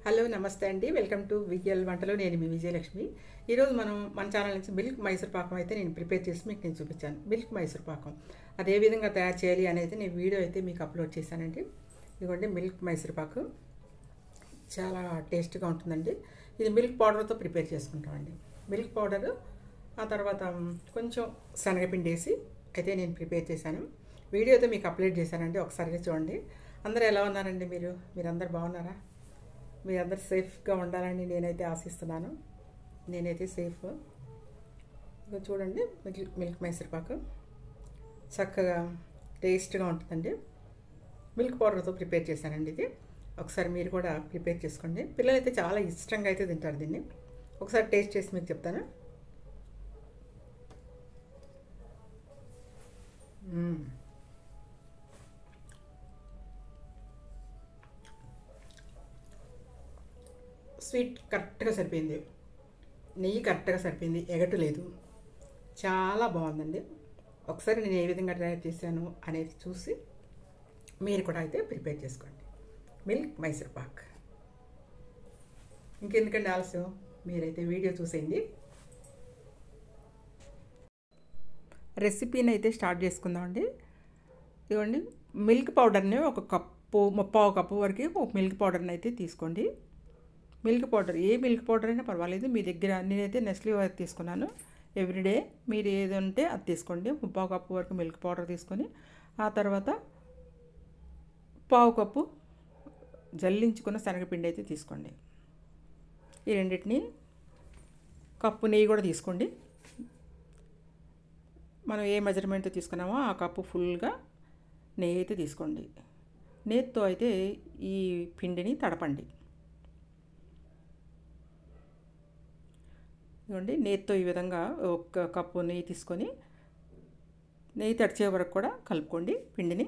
Hello నమస్తే అండి. Welcome to VL వంటలు. నేను మీ విజయలక్ష్మి. ఈరోజు మనం మన ఛానల్ నుంచి మిల్క్ మైసూర్ పాకం అయితే నేను ప్రిపేర్ చేసి మీకు నేను చూపించాను. మిల్క్ మైసూర్ పాకం అది ఏ విధంగా తయారు చేయాలి అనేది నేను వీడియో అయితే మీకు అప్లోడ్ చేశానండి. ఇదిగోండి మిల్క్ మైసూర్ పాకు చాలా టేస్ట్గా ఉంటుందండి. ఇది మిల్క్ పౌడర్తో ప్రిపేర్ చేసుకుంటామండి. మిల్క్ పౌడరు ఆ తర్వాత కొంచెం శనగపిండి వేసి అయితే నేను ప్రిపేర్ చేశాను. వీడియో అయితే మీకు అప్లోడ్ చేశానండి. ఒకసారిగా చూడండి. అందరూ ఎలా ఉన్నారండి? మీరందరూ బాగున్నారా? మీరందరూ సేఫ్గా ఉండాలని నేనైతే ఆశిస్తున్నాను. నేనైతే సేఫ్. ఇక చూడండి మిల్క్ మైసూర్ పాకు చక్కగా టేస్ట్గా ఉంటుందండి. మిల్క్ పౌడర్తో ప్రిపేర్ చేశానండి. ఇది ఒకసారి మీరు కూడా ప్రిపేర్ చేసుకోండి. పిల్లలైతే చాలా ఇష్టంగా అయితే తింటారు దీన్ని. ఒకసారి టేస్ట్ చేసి మీకు చెప్తాను. స్వీట్ కరెక్ట్గా సరిపోయింది, నెయ్యి కరెక్ట్గా సరిపోయింది, ఎగటలేదు. చాలా బాగుందండి. ఒకసారి నేను ఏ విధంగా తయారు చేశాను అనేది చూసి మీరు కూడా అయితే ప్రిపేర్ చేసుకోండి. మిల్క్ మైసూర్ పాక్. ఇంకెందుకంటే ఆలస్యం, మీరైతే వీడియో చూసేయండి. రెసిపీని అయితే స్టార్ట్ చేసుకుందామండి. ఇదిగోండి మిల్క్ పౌడర్ని ఒక కప్పు, ముప్పావు కప్పు వరకు ఒక మిల్క్ పౌడర్ని అయితే తీసుకోండి. మిల్క్ పౌడర్ ఏ మిల్క్ పౌడర్ అయినా పర్వాలేదు. మీ దగ్గర నేనైతే నెస్లీ వరకు తీసుకున్నాను. ఎవ్రీడే మీరు ఏది ఉంటే అది తీసుకోండి. ముప్పావు కప్పు వరకు మిల్క్ పౌడర్ తీసుకొని ఆ తర్వాత పావు కప్పు జల్లించుకున్న శనగపిండి అయితే తీసుకోండి. ఈ రెండింటిని కప్పు నెయ్యి కూడా తీసుకోండి. మనం ఏ మెజర్మెంట్తో తీసుకున్నామో ఆ కప్పు ఫుల్గా నెయ్యి అయితే తీసుకోండి. నెయ్యితో అయితే ఈ పిండిని తడపండి. ఇవ్వండి నెయ్యితో ఈ విధంగా ఒక కప్పు నెయ్యి తీసుకొని నెయ్యి తడిచే వరకు కూడా కలుపుకోండి పిండిని.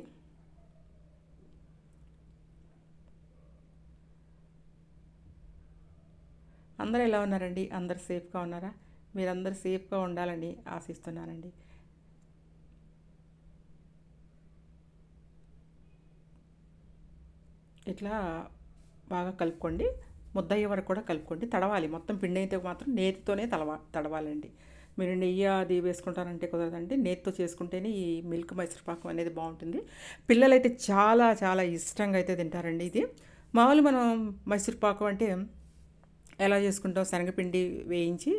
అందరూ ఎలా ఉన్నారండి? అందరు సేఫ్గా ఉన్నారా? మీరందరూ సేఫ్గా ఉండాలని ఆశిస్తున్నానండి. ఇట్లా బాగా కలుపుకోండి. ముద్దయ్యే వరకు కూడా కలుపుకోండి. తడవాలి. మొత్తం పిండి అయితే మాత్రం నేతితోనే తడవాలండి. మీరు నెయ్యి అది వేసుకుంటారంటే కుదరదండి. నేతితో చేసుకుంటేనే ఈ మిల్క్ మైసూర్ పాకం అనేది బాగుంటుంది. పిల్లలైతే చాలా చాలా ఇష్టంగా అయితే తింటారండి. ఇది మామూలు మనం మైసూర్ పాకం అంటే ఎలా చేసుకుంటాం, శనగపిండి వేయించి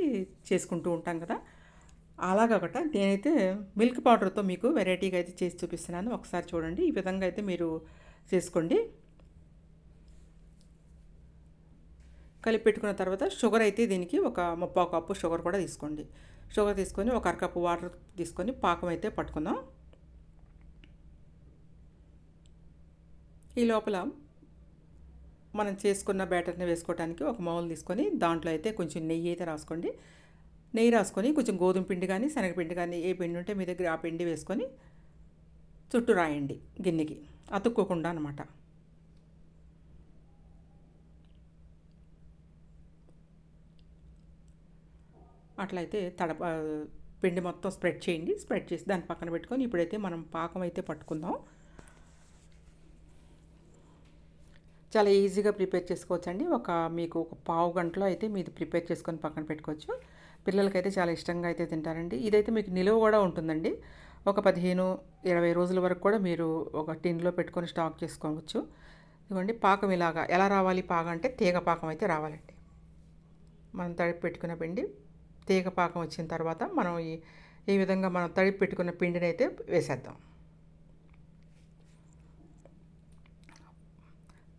చేసుకుంటూ ఉంటాం కదా, అలాగొకట నేనైతే మిల్క్ పౌడర్తో మీకు వెరైటీగా అయితే చేసి చూపిస్తున్నాను. ఒకసారి చూడండి. ఈ విధంగా అయితే మీరు చేసుకోండి. కలిపి పెట్టుకున్న తర్వాత షుగర్ అయితే దీనికి ఒక ముప్పావు కప్పు షుగర్ కూడా తీసుకోండి. షుగర్ తీసుకొని ఒక అరకప్పు వాటర్ తీసుకొని పాకం అయితే పట్టుకుందాం. ఈ లోపల మనం చేసుకున్న బ్యాటర్ని వేసుకోవడానికి ఒక మౌల్ తీసుకొని దాంట్లో అయితే కొంచెం నెయ్యి అయితే రాసుకోండి. నెయ్యి రాసుకొని కొంచెం గోధుమ పిండి కానీ శనగపిండి కానీ ఏ పిండి ఉంటే మీ దగ్గర ఆ పిండి వేసుకొని చుట్టూ రాయండి గిన్నెకి, అతుక్కోకుండా అనమాట. అట్లయితే పిండి మొత్తం స్ప్రెడ్ చేయండి. స్ప్రెడ్ చేసి దాన్ని పక్కన పెట్టుకొని ఇప్పుడైతే మనం పాకం అయితే పట్టుకుందాం. చాలా ఈజీగా ప్రిపేర్ చేసుకోవచ్చండి. మీకు ఒక పావు గంటలో అయితే మీరు ప్రిపేర్ చేసుకొని పక్కన పెట్టుకోవచ్చు. పిల్లలకైతే చాలా ఇష్టంగా అయితే తింటారండి. ఇదైతే మీకు నిలువ కూడా ఉంటుందండి. ఒక 15-20 రోజుల వరకు కూడా మీరు ఒక టిన్లో పెట్టుకొని స్టాక్ చేసుకోవచ్చు. ఇదిగోండి పాకం ఇలాగా ఎలా రావాలి? పాకం అంటే తీగ పాకం అయితే రావాలండి. మనం తడిపి పెట్టుకున్న పిండి తీగ పాకం వచ్చిన తర్వాత మనం ఈ విధంగా మనం తడిపి పెట్టుకున్న పిండిని అయితే వేసేద్దాం.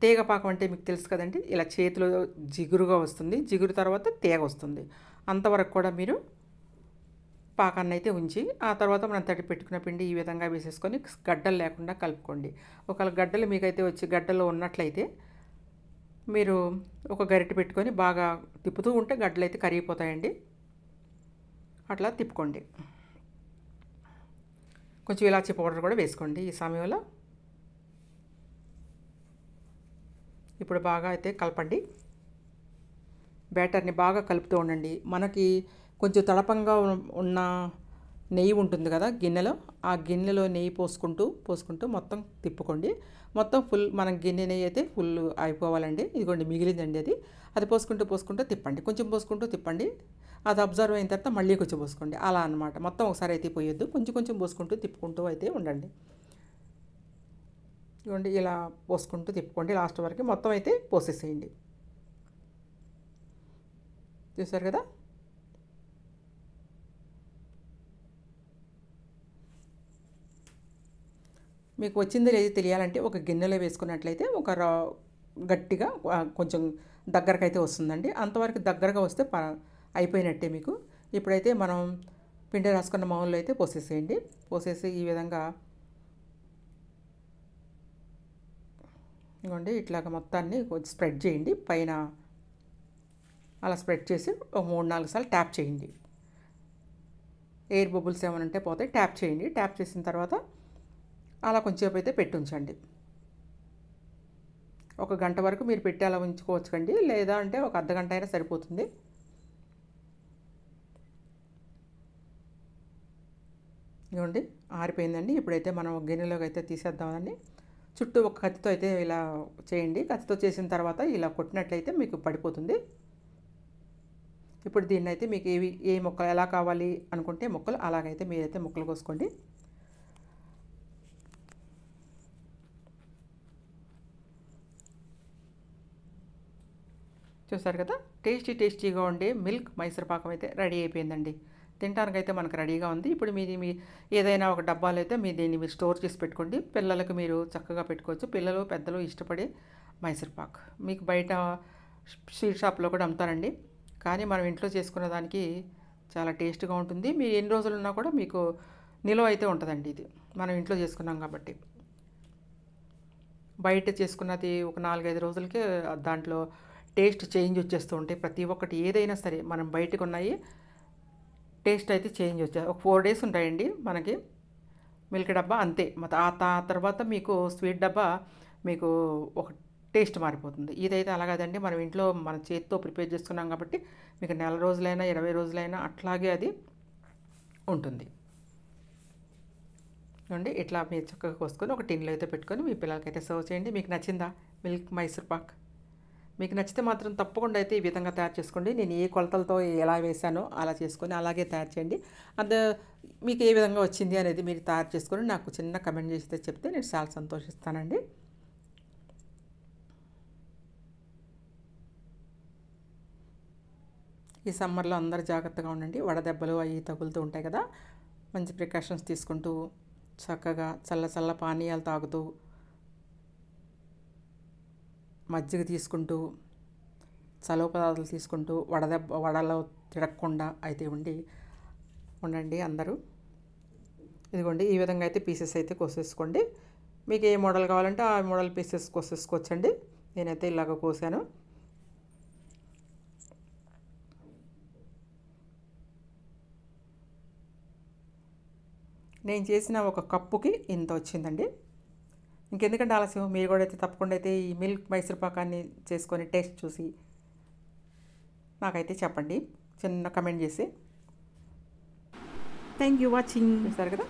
తీగ పాకం అంటే మీకు తెలుసు కదండి, ఇలా చేతిలో జిగురుగా వస్తుంది. జిగురు తర్వాత తీగ వస్తుంది. అంతవరకు కూడా మీరు పాకాన్ని అయితే ఉంచి ఆ తర్వాత మనం తడిపి పెట్టుకున్న పిండి ఈ విధంగా వేసేసుకొని గడ్డలు లేకుండా కలుపుకోండి. ఒకవేళ గడ్డలు మీకైతే వచ్చి గడ్డలో ఉన్నట్లయితే మీరు ఒక గరిటె పెట్టుకొని బాగా తిప్పుతూ ఉంటే గడ్డలు అయితే కరిగిపోతాయండి. అట్లా తిప్పుకోండి. కొంచెం ఇలాచీ పౌడర్ కూడా వేసుకోండి ఈ సమయంలో. ఇప్పుడు బాగా అయితే కలపండి. బ్యాటర్ని బాగా కలుపుతూ ఉండండి. మనకి కొంచెం తడపంగా ఉన్న నెయ్యి ఉంటుంది కదా గిన్నెలో, ఆ గిన్నెలో నెయ్యి పోసుకుంటూ మొత్తం తిప్పుకోండి. మొత్తం ఫుల్ మనం గిన్నె నెయ్యి అయితే ఫుల్ అయిపోవాలండి. ఇదిగోండి మిగిలిందండి అది. అది పోసుకుంటూ తిప్పండి. కొంచెం పోసుకుంటూ తిప్పండి. అది అబ్జర్వ్ అయిన తర్వాత మళ్ళీ కొంచెం పోసుకోండి. అలా అనమాట. మొత్తం ఒకసారి అయితే పోయొద్దు. కొంచెం పోసుకుంటూ తిప్పుకుంటూ అయితే ఉండండి. ఇదిగోండి ఇలా పోసుకుంటూ తిప్పుకోండి లాస్ట్ వరకు. మొత్తం అయితే పోసేసేయండి. చూసారు కదా. మీకు వచ్చిందో లేదో తెలియాలంటే ఒక గిన్నెలో వేసుకున్నట్లయితే గట్టిగా కొంచెం దగ్గరకైతే వస్తుందండి. అంతవరకు దగ్గరగా వస్తే అయిపోయినట్టే మీకు. ఇప్పుడైతే మనం పిండి రాసుకున్న మౌన్లో అయితే పోసేసేయండి. పోసేసి ఈ విధంగా ఇదిగోండి ఇట్లాగ మొత్తాన్ని కొంచెం స్ప్రెడ్ చేయండి. పైన అలా స్ప్రెడ్ చేసి ఒక 3-4 సార్లు ట్యాప్ చేయండి. ఎయిర్ బబుల్స్ ఏమైనా ఉంటే పోతే ట్యాప్ చేయండి. ట్యాప్ చేసిన తర్వాత అలా కొంచెంసేపు అయితే పెట్టి ఉంచండి. 1 గంట వరకు మీరు పెట్టి అలా ఉంచుకోవచ్చండి. లేదా అంటే ఒక అర్ధగంట అయినా సరిపోతుంది. ఇదిగోండి ఆరిపోయిందండి. ఇప్పుడైతే మనం గిన్నెలోకి అయితే తీసేద్దామని చుట్టూ ఒక కత్తితో అయితే ఇలా చేయండి. కత్తితో చేసిన తర్వాత ఇలా కొట్టినట్లయితే మీకు పడిపోతుంది. ఇప్పుడు దీన్ని అయితే మీకు ఏ ముక్కలు ఎలా కావాలి అనుకుంటే ముక్కలు అలాగైతే మీరైతే ముక్కలు కోసుకోండి. చూసారు కదా, టేస్టీగా ఉండే మిల్క్ మైసూర్ పాకం అయితే రెడీ అయిపోయిందండి. తినడానికైతే మనకు రెడీగా ఉంది. ఇప్పుడు మీ ఏదైనా ఒక డబ్బాలో అయితే దీన్ని మీరు స్టోర్ చేసి పెట్టుకోండి. పిల్లలకు మీరు చక్కగా పెట్టుకోవచ్చు. పిల్లలు పెద్దలు ఇష్టపడే మైసూర్ పాక్ మీకు బయట స్వీట్ షాప్లో కూడా అమ్ముతారండి. కానీ మనం ఇంట్లో చేసుకున్న దానికి చాలా టేస్ట్గా ఉంటుంది. మీరు ఎన్ని రోజులు ఉన్నా కూడా మీకు నిల్వ అయితే ఉంటుందండి. ఇది మనం ఇంట్లో చేసుకున్నాం కాబట్టి. బయట చేసుకున్నది ఒక 4-5 రోజులకే దాంట్లో టేస్ట్ చేంజ్ వచ్చేస్తూ ఉంటాయి. ప్రతి ఒక్కటి ఏదైనా సరే మనం బయటకు ఉన్నాయి టేస్ట్ అయితే చేంజ్ వచ్చాయి. ఒక 4 డేస్ ఉంటాయండి మనకి మిల్క్ డబ్బా అంతే. ఆ తర్వాత మీకు స్వీట్ డబ్బా మీకు ఒక టేస్ట్ మారిపోతుంది. ఇదైతే అలాగదండి. మనం ఇంట్లో మన చేతితో ప్రిపేర్ చేసుకున్నాం కాబట్టి మీకు 4 రోజులైనా 20 రోజులైనా అట్లాగే అది ఉంటుంది. చూడండి ఇట్లా మీరు చక్కగా కోసుకొని ఒక టిన్లో అయితే పెట్టుకొని మీ పిల్లలకైతే సర్వ్ చేయండి. మీకు నచ్చిందా మిల్క్ మైసూర్ పాక్? మీకు నచ్చితే మాత్రం తప్పకుండా అయితే ఈ విధంగా తయారు చేసుకోండి. నేను ఏ కొలతలతో ఎలా వేసానో అలా చేసుకొని అలాగే తయారు చేయండి. మీకు ఏ విధంగా వచ్చింది అనేది మీరు తయారు చేసుకొని నాకు చిన్న కమెంట్ చేస్తే చెప్తే నేను చాలా సంతోషిస్తానండి. ఈ సమ్మర్లో అందరూ జాగ్రత్తగా ఉండండి. వడదెబ్బలు అవి తగులుతూ ఉంటాయి కదా. మంచి ప్రికాషన్స్ తీసుకుంటూ చక్కగా చల్ల పానీయాలు తాగుతూ మజ్జిగ తీసుకుంటూ చలవ పదార్థాలు తీసుకుంటూ వడలో తిరగకుండా అయితే ఉండండి అందరూ. ఇదిగోండి ఈ విధంగా అయితే పీసెస్ అయితే కోసేసుకోండి. మీకు ఏ మోడల్ కావాలంటే ఆ మోడల్ పీసెస్ కోసేసుకోవచ్చండి. నేనైతే ఇలాగ కోసాను. నేను చేసిన ఒక కప్పుకి ఇంత వచ్చిందండి. ఇంకెందుకంటే ఆలస్యం, మీరు కూడా అయితే తప్పకుండా అయితే ఈ మిల్క్ మైసూర్ పాకాన్ని చేసుకొని టేస్ట్ చూసి నాకైతే చెప్పండి, చిన్న కమెంట్ చేసి. Thank you watching. చూసారు కదా.